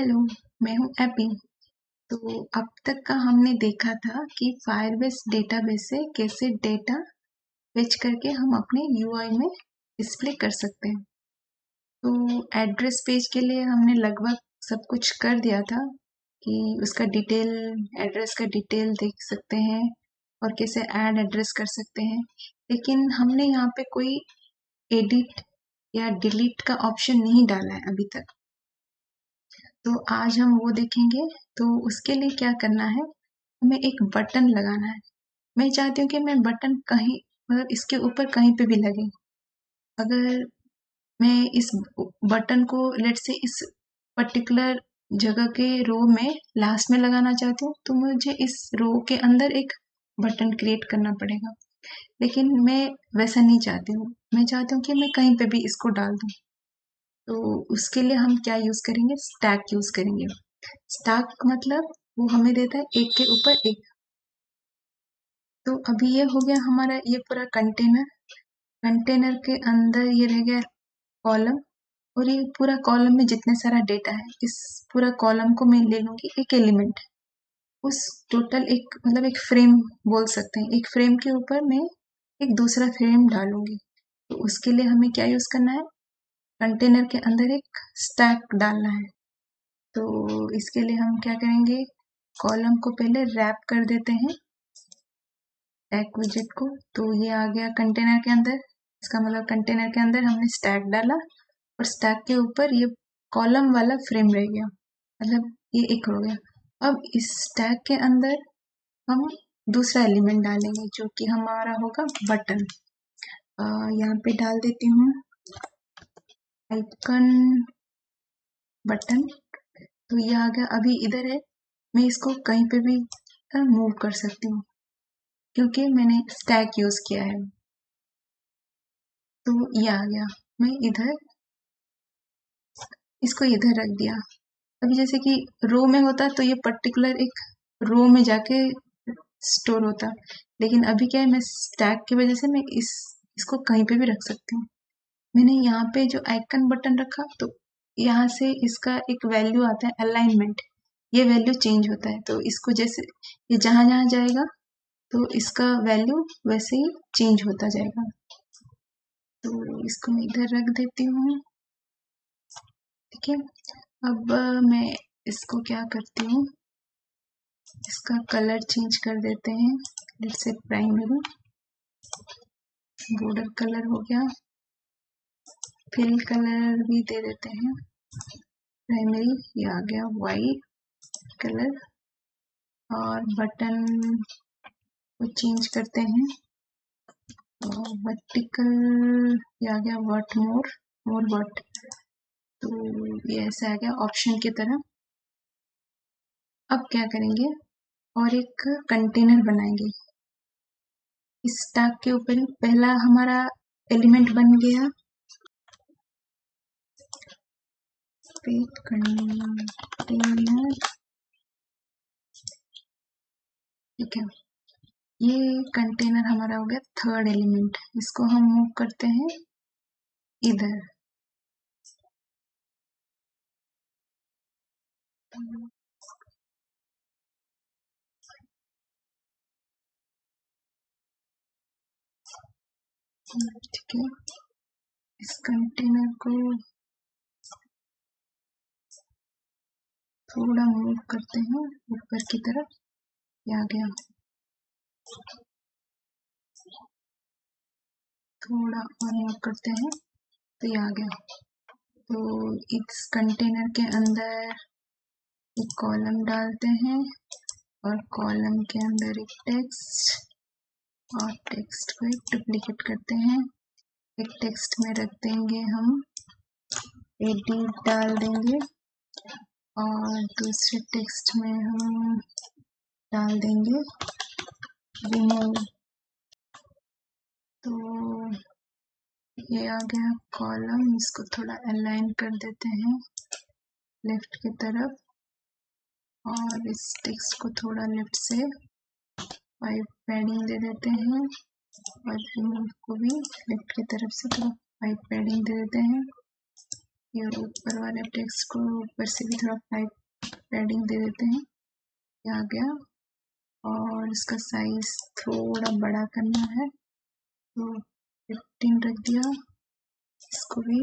Hello, मैं हूँ AP. तो अब तक का हमने देखा था कि फायरबेस डेटाबेस से कैसे डेटा फेच करके हम अपने यूआई में डिस्प्ले कर सकते हैं। तो एड्रेस पेज के लिए हमने लगभग सब कुछ कर दिया था कि उसका डिटेल, एड्रेस का डिटेल देख सकते हैं और कैसे ऐड एड्रेस कर सकते हैं। लेकिन हमने यहाँ पे कोई एडिट या डिलीट का ऑप्शन नहीं डाला है अभी तक। तो आज हम वो देखेंगे। तो उसके लिए क्या करना है, हमें एक बटन लगाना है। मैं चाहती हूँ कि मैं बटन कहीं, मतलब इसके ऊपर कहीं पे भी लगे। अगर मैं इस बटन को लेट से इस पर्टिकुलर जगह के रो में लास्ट में लगाना चाहती हूँ, तो मुझे इस रो के अंदर एक बटन क्रिएट करना पड़ेगा। लेकिन मैं वैसा नहीं चाहती हूँ, मैं चाहती हूँ कि मैं कहीं पे भी इसको डाल दूँ। तो उसके लिए हम क्या यूज करेंगे, स्टैक यूज करेंगे। स्टैक मतलब वो हमें देता है एक के ऊपर एक। तो अभी ये हो गया हमारा ये पूरा कंटेनर। कंटेनर के अंदर ये रह गया कॉलम, और ये पूरा कॉलम में जितने सारा डेटा है, इस पूरा कॉलम को मैं ले लूंगी एक एलिमेंट। उस टोटल एक, मतलब एक फ्रेम बोल सकते हैं, एक फ्रेम के ऊपर मैं एक दूसरा फ्रेम डालूंगी। तो उसके लिए हमें क्या यूज करना है, कंटेनर के अंदर एक स्टैक डालना है। तो इसके लिए हम क्या करेंगे, कॉलम को पहले रैप कर देते हैं स्टैक विजेट को। तो ये आ गया कंटेनर के अंदर। इसका मतलब कंटेनर के अंदर हमने स्टैक डाला और स्टैक के ऊपर ये कॉलम वाला फ्रेम रह गया, मतलब ये एक हो गया। अब इस स्टैक के अंदर हम दूसरा एलिमेंट डालेंगे जो कि हमारा होगा बटन। यहाँ पे डाल देती हूँ आइकन बटन। तो ये आ गया, अभी इधर है। मैं इसको कहीं पे भी मूव कर सकती हूँ क्योंकि मैंने स्टैक यूज किया है। तो ये आ गया, मैं इधर इसको इधर रख दिया। अभी जैसे कि रो में होता तो ये पर्टिकुलर एक रो में जाके स्टोर होता, लेकिन अभी क्या है, मैं स्टैक की वजह से मैं इसको कहीं पे भी रख सकती हूँ। मैंने यहाँ पे जो आइकन बटन रखा, तो यहाँ से इसका एक वैल्यू आता है अलाइनमेंट। ये वैल्यू चेंज होता है, तो इसको जैसे ये जहां जहां जाएगा तो इसका वैल्यू वैसे ही चेंज होता जाएगा। तो इसको मैं इधर रख देती हूँ। ठीक है, अब मैं इसको क्या करती हूँ, इसका कलर चेंज कर देते हैं। जैसे प्राइमरी बॉर्डर कलर हो गया, फिल कलर भी दे देते हैं प्राइमरी, ये आ गया वाइट कलर। और बटन को चेंज करते हैं, और वर्टिकल ये आ गया वर्ट मोर वर्ट। तो ये ऐसे आ गया ऑप्शन की तरह। अब क्या करेंगे, और एक कंटेनर बनाएंगे। इस टैग के ऊपर ही पहला हमारा एलिमेंट बन गया कंटेनर। ठीक है, ये कंटेनर हमारा हो गया थर्ड एलिमेंट। इसको हम मूव करते हैं इधर। ठीक है, इस कंटेनर को थोड़ा मूव करते हैं ऊपर की तरफ, ये आ गया। थोड़ा और मूव करते हैं तो ये आ गया। तो इस कंटेनर के अंदर एक कॉलम डालते हैं, और कॉलम के अंदर एक टेक्स्ट, और टेक्स्ट को एक डुप्लीकेट करते हैं। एक टेक्स्ट में रख देंगे हम एडिट डाल देंगे, और दूसरे टेक्स्ट में हम डाल देंगे रिमूव। तो ये आ गया कॉलम। इसको थोड़ा अलाइन कर देते हैं लेफ्ट की तरफ, और इस टेक्स्ट को थोड़ा लेफ्ट से 5 पैडिंग दे देते हैं, और रिमूव को भी लेफ्ट की तरफ से थोड़ा 5 पैडिंग दे देते हैं। ये ऊपर वाले टेक्स्ट को ऊपर से भी थोड़ा पैडिंग दे देते हैं, ये आ गया। और इसका साइज थोड़ा बड़ा करना है तो 15 रख दिया, इसको भी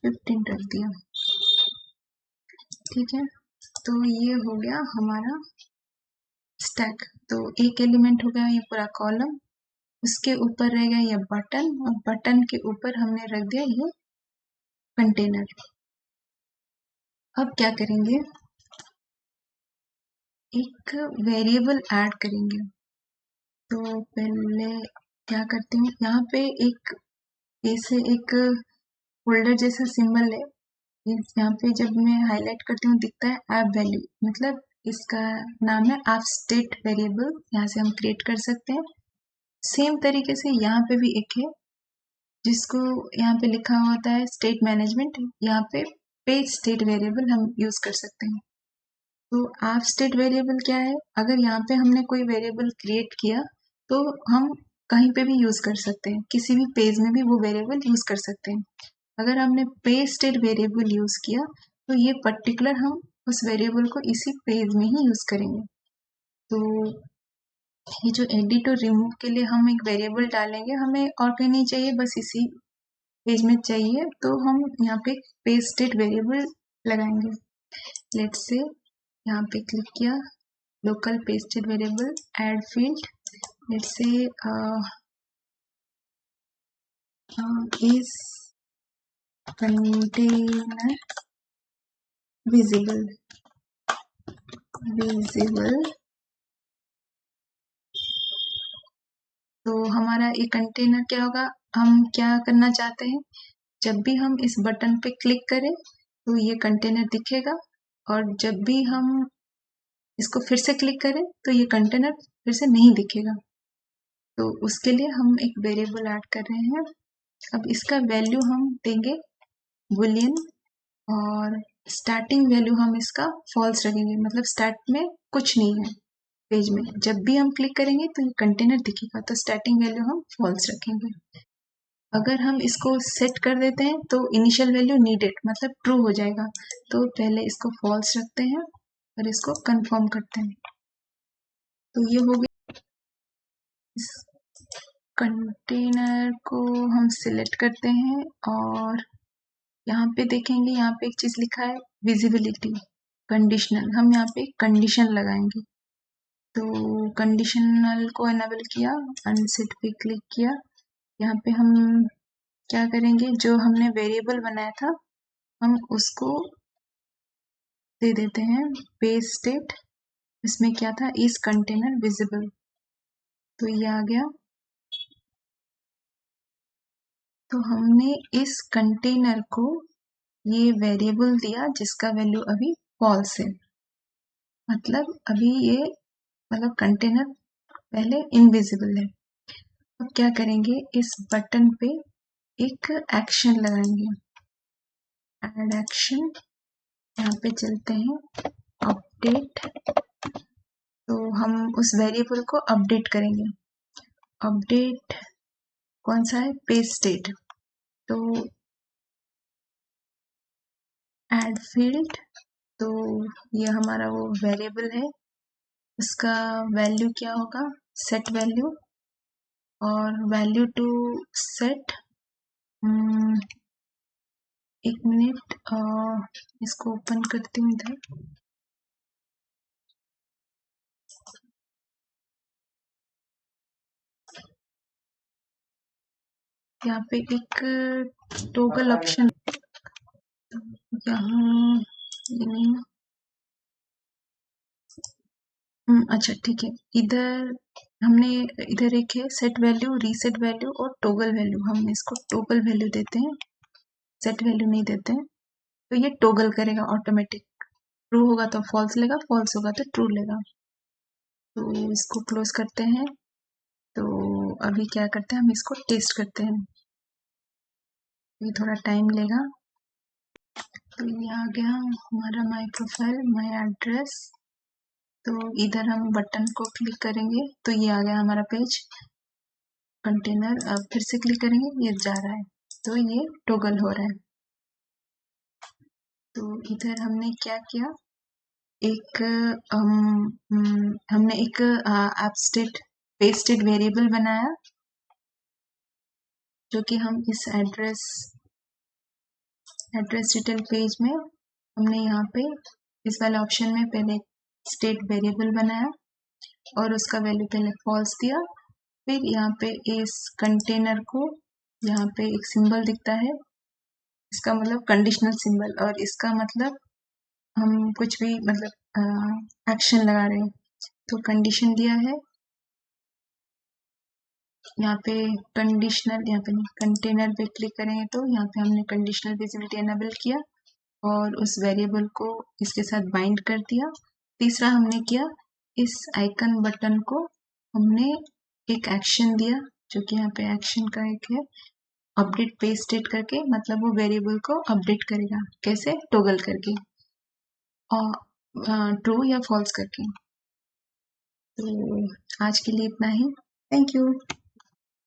15 रख दिया, ठीक है। तो ये हो गया हमारा स्टैक। तो एक एलिमेंट हो गया ये पूरा कॉलम, उसके ऊपर रह गया ये बटन, और बटन के ऊपर हमने रख दिया ये कंटेनर। अब क्या करेंगे, एक वेरिएबल ऐड करेंगे। तो पहले क्या करते हैं, यहाँ पे एक ऐसे एक फोल्डर जैसा सिंबल है, यहाँ पे जब मैं हाईलाइट करती हूँ दिखता है ऐप वैल्यू, मतलब इसका नाम है ऐप स्टेट वेरिएबल, यहाँ से हम क्रिएट कर सकते हैं। सेम तरीके से यहाँ पे भी एक है जिसको यहाँ पे लिखा होता है स्टेट मैनेजमेंट, यहाँ पे पेज स्टेट वेरिएबल हम यूज कर सकते हैं। तो ऐप स्टेट वेरिएबल क्या है, अगर यहाँ पे हमने कोई वेरिएबल क्रिएट किया तो हम कहीं पे भी यूज कर सकते हैं, किसी भी पेज में भी वो वेरिएबल यूज कर सकते हैं। अगर हमने पेज स्टेट वेरिएबल यूज किया तो ये पर्टिकुलर हम उस वेरिएबल को इसी पेज में ही यूज करेंगे। तो ये जो एडिट और रिमूव के लिए हम एक वेरिएबल डालेंगे, हमें और कहीं नहीं चाहिए, बस इसी पेज में चाहिए, तो हम यहाँ पे पेज स्टेट वेरिएबल लगाएंगे। लेट्स से यहाँ पे क्लिक किया, local page state variable add field, let's say is container visible तो हमारा ये कंटेनर क्या होगा, हम क्या करना चाहते हैं, जब भी हम इस बटन पे क्लिक करें तो ये कंटेनर दिखेगा, और जब भी हम इसको फिर से क्लिक करें तो ये कंटेनर फिर से नहीं दिखेगा। तो उसके लिए हम एक वेरिएबल ऐड कर रहे हैं। अब इसका वैल्यू हम देंगे बुलियन, और स्टार्टिंग वैल्यू हम इसका फॉल्स रखेंगे, मतलब स्टार्ट में कुछ नहीं है पेज में, जब भी हम क्लिक करेंगे तो ये कंटेनर दिखेगा, तो स्टार्टिंग वैल्यू हम फॉल्स रखेंगे। अगर हम इसको सेट कर देते हैं तो इनिशियल वैल्यू नीडेड मतलब ट्रू हो जाएगा, तो पहले इसको फॉल्स रखते हैं और इसको कंफर्म करते हैं। तो ये हो गया, इस कंटेनर को हम सिलेक्ट करते हैं, और यहाँ पे देखेंगे, यहाँ पे एक चीज लिखा है विजिबिलिटी कंडीशनल, हम यहाँ पे कंडीशन लगाएंगे। तो कंडीशनल को एनेबल किया, अनसेट पे क्लिक किया, यहाँ पे हम क्या करेंगे, जो हमने वेरिएबल बनाया था हम उसको दे देते हैं पेज स्टेट, इसमें क्या था, इस कंटेनर विजिबल, तो ये आ गया। तो हमने इस कंटेनर को ये वेरिएबल दिया जिसका वैल्यू अभी फॉल्स है, मतलब अभी ये मतलब कंटेनर पहले इनविजिबल है। अब क्या करेंगे, इस बटन पे एक एक्शन लगाएंगे, ऐड एक्शन, यहाँ पे चलते हैं अपडेट, तो हम उस वेरिएबल को अपडेट करेंगे। अपडेट कौन सा है, पेज स्टेट, तो ऐड फील्ड, तो ये हमारा वो वेरिएबल है, उसका वैल्यू क्या होगा, सेट वैल्यू, और वैल्यू टू सेट, एक मिनट, इसको ओपन करती हूँ इधर। यहाँ पे एक टॉगल ऑप्शन, यहाँ ये नहीं, अच्छा ठीक है, इधर हमने इधर एक है सेट वैल्यू, रीसेट वैल्यू और टॉगल वैल्यू, हम इसको टॉगल वैल्यू देते हैं, सेट वैल्यू नहीं देते हैं। तो ये टॉगल करेगा ऑटोमेटिक, ट्रू होगा तो फॉल्स लेगा, फॉल्स होगा तो ट्रू लेगा। तो इसको क्लोज करते हैं। तो अभी क्या करते हैं, हम इसको टेस्ट करते हैं, ये थोड़ा टाइम लेगा। तो ये आ गया हमारा माय प्रोफाइल, माय एड्रेस, तो इधर हम बटन को क्लिक करेंगे तो ये आ गया हमारा पेज कंटेनर। अब फिर से क्लिक करेंगे, ये जा रहा है, तो ये टॉगल हो रहा है। तो इधर हमने क्या किया, एक हमने एक एब्स्टेट पेस्टेड वेरिएबल बनाया, जो कि हम इस एड्रेस डिटेल पेज में हमने यहाँ पे इस वाले ऑप्शन में पहले स्टेट वेरिएबल बनाया और उसका वैल्यू पहले फॉल्स दिया। फिर यहाँ पे इस कंटेनर को यहाँ पे एक सिंबल दिखता है, इसका मतलब कंडीशनल सिंबल, और इसका मतलब हम कुछ भी मतलब एक्शन लगा रहे हैं। तो कंडीशन दिया है यहाँ पे, कंडीशनल, यहाँ पे कंटेनर पे क्लिक करेंगे तो यहाँ पे हमने कंडीशनल विजिबिलिटी एनेबल किया और उस वेरिएबल को इसके साथ बाइंड कर दिया। तीसरा हमने किया, इस आइकन बटन को हमने एक एक्शन दिया, जो कि यहाँ पे एक्शन का एक है अपडेट पेज स्टेट करके, मतलब वो वेरिएबल को अपडेट करेगा। कैसे? टॉगल करके और ट्रू या फॉल्स करके। तो आज के लिए इतना ही। Thank you.